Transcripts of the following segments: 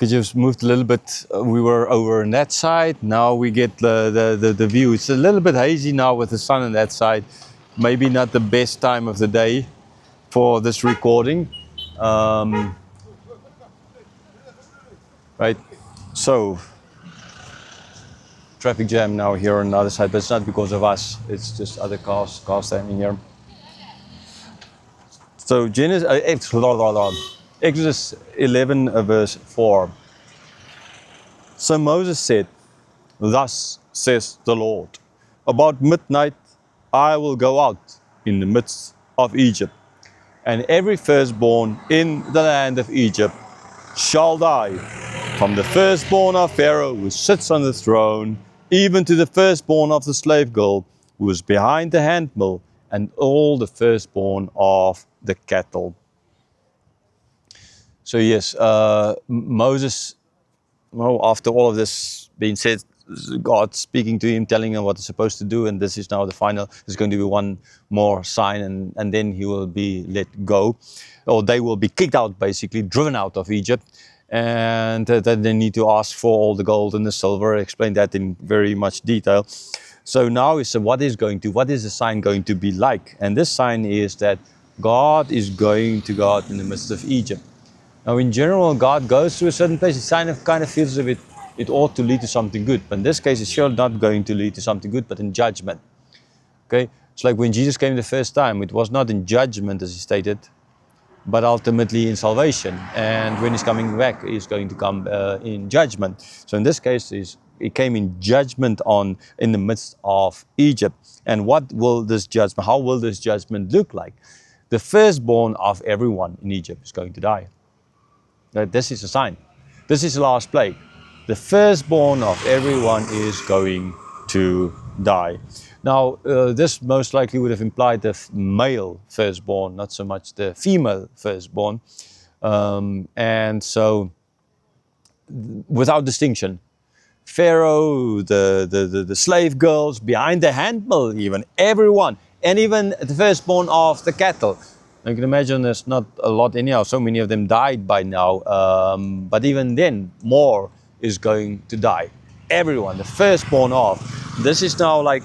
Could you have moved a little bit? We were over on that side. Now we get the view. It's a little bit hazy now with the sun on that side. Maybe not the best time of the day for this recording. Right. So, traffic jam now here on the other side, but it's not because of us. It's just other cars standing here. So Exodus 11 verse 4. So Moses said, "Thus says the Lord, about midnight I will go out in the midst of Egypt, and every firstborn in the land of Egypt shall die, from the firstborn of Pharaoh who sits on the throne, even to the firstborn of the slave girl who is behind the handmill, and all the firstborn of the cattle." So yes, Moses, well, after all of this being said, God speaking to him, telling him what he's supposed to do, and this is now the final. There's going to be one more sign, and then he will be let go, or they will be kicked out, basically driven out of Egypt, and then they need to ask for all the gold and the silver. I explained that in very much detail. So now is what is the sign going to be like? And this sign is that God is going to go out in the midst of Egypt. Now, in general, God goes to a certain place. It kind of feels as if it ought to lead to something good. But in this case, it's sure not going to lead to something good, but in judgment. Okay? It's like when Jesus came the first time, it was not in judgment, as he stated, but ultimately in salvation. And when he's coming back, he's going to come in judgment. So in this case, he came in judgment in the midst of Egypt. And what will this judgment, how will this judgment look like? The firstborn of everyone in Egypt is going to die. This is a sign. This is the last plague. The firstborn of everyone is going to die. Now, this most likely would have implied the male firstborn, not so much the female firstborn. And so, without distinction, Pharaoh, the slave girls, behind the handmill even, everyone, and even the firstborn of the cattle. You can imagine there's not a lot anyhow, so many of them died by now, but even then, more is going to die. Everyone, the firstborn of. This is now like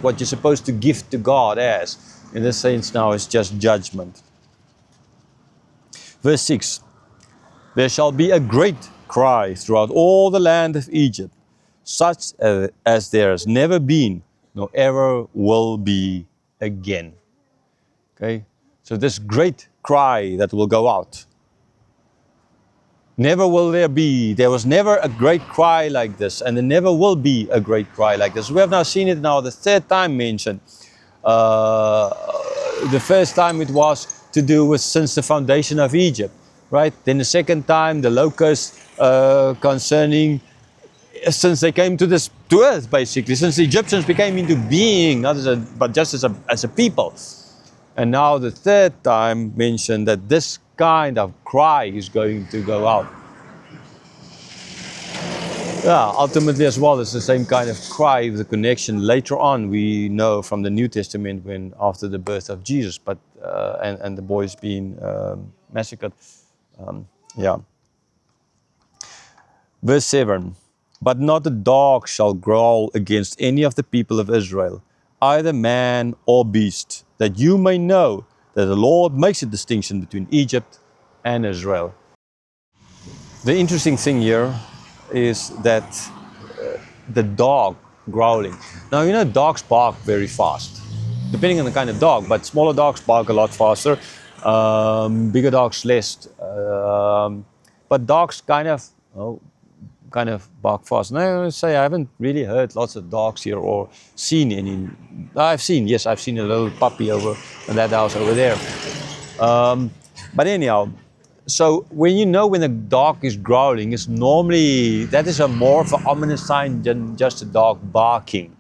what you're supposed to give to God as. In this sense now, it's just judgment. Verse 6. There shall be a great cry throughout all the land of Egypt, such as there has never been, nor ever will be again. Okay, so this great cry that will go out. Never will there was never a great cry like this, and there never will be a great cry like this. We have now seen it now the third time mentioned. The first time it was to do with since the foundation of Egypt, right? Then the second time the locusts concerning since they came to earth, basically, since the Egyptians became into being, not but just as a people. And now the third time mentioned that this kind of cry is going to go out. Yeah, ultimately as well, it's the same kind of cry, the connection later on we know from the New Testament when after the birth of Jesus, but and the boys being massacred. Yeah. Verse 7. But not a dog shall growl against any of the people of Israel, either man or beast, that you may know that the Lord makes a distinction between Egypt and Israel. The interesting thing here is that the dog growling. Now, you know, dogs bark very fast, depending on the kind of dog, but smaller dogs bark a lot faster, bigger dogs less. But dogs kind of bark fast. And I say I haven't really heard lots of dogs here or seen any. I've seen a little puppy over in that house over there. But anyhow, so when a dog is growling, it's normally, that is more of an ominous sign than just a dog barking,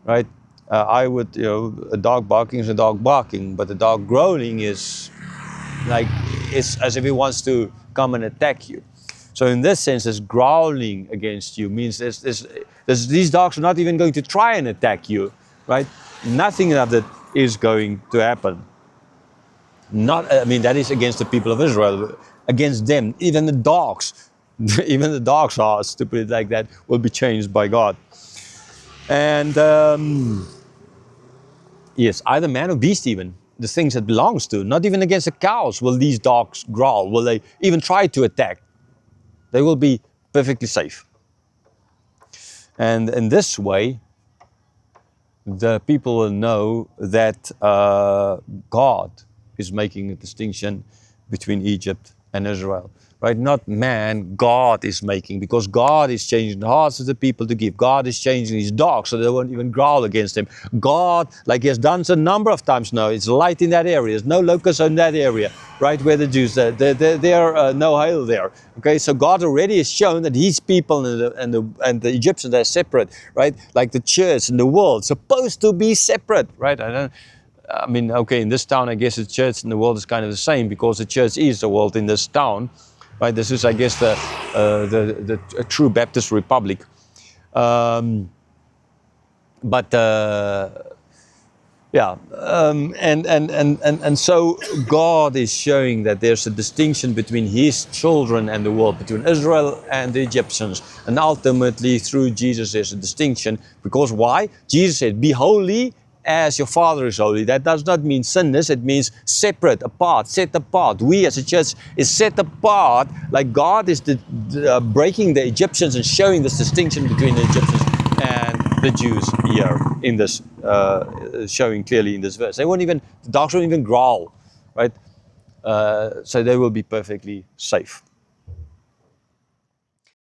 right? A dog barking is a dog barking, but a dog growling is like, it's as if it wants to come and attack you. So in this sense, this growling against you means these dogs are not even going to try and attack you, right? Nothing of that is going to happen. That is against the people of Israel. against them. Even the dogs, even the dogs are, to put it like that, will be changed by God. And yes, either man or beast, even the things that belongs to, not even against the cows will these dogs growl. Will they even try to attack? They will be perfectly safe. And in this way, the people will know that God is making a distinction between Egypt and Israel. Right? Not man, God is making, because God is changing the hearts of the people to give. God is changing his dogs so they won't even growl against him. God, like he has done a number of times now, it's light in that area. There's no locusts in that area, right, where the Jews, there are no hail there. Okay, so God already has shown that his people and the Egyptians are separate, right? Like the church and the world, supposed to be separate, right? I mean, okay, in this town, I guess the church and the world is kind of the same, because the church is the world in this town. Right, this is, I guess, the true Baptist Republic, but yeah, and so God is showing that there's a distinction between His children and the world, between Israel and the Egyptians, and ultimately through Jesus there's a distinction. Because why? Jesus said, "Be holy as your Father is holy." That does not mean sinless. It means separate, apart, set apart. We as a church is set apart, like God is breaking the Egyptians and showing this distinction between the Egyptians and the Jews here in this, showing clearly in this verse. The dogs won't even growl, right? So they will be perfectly safe.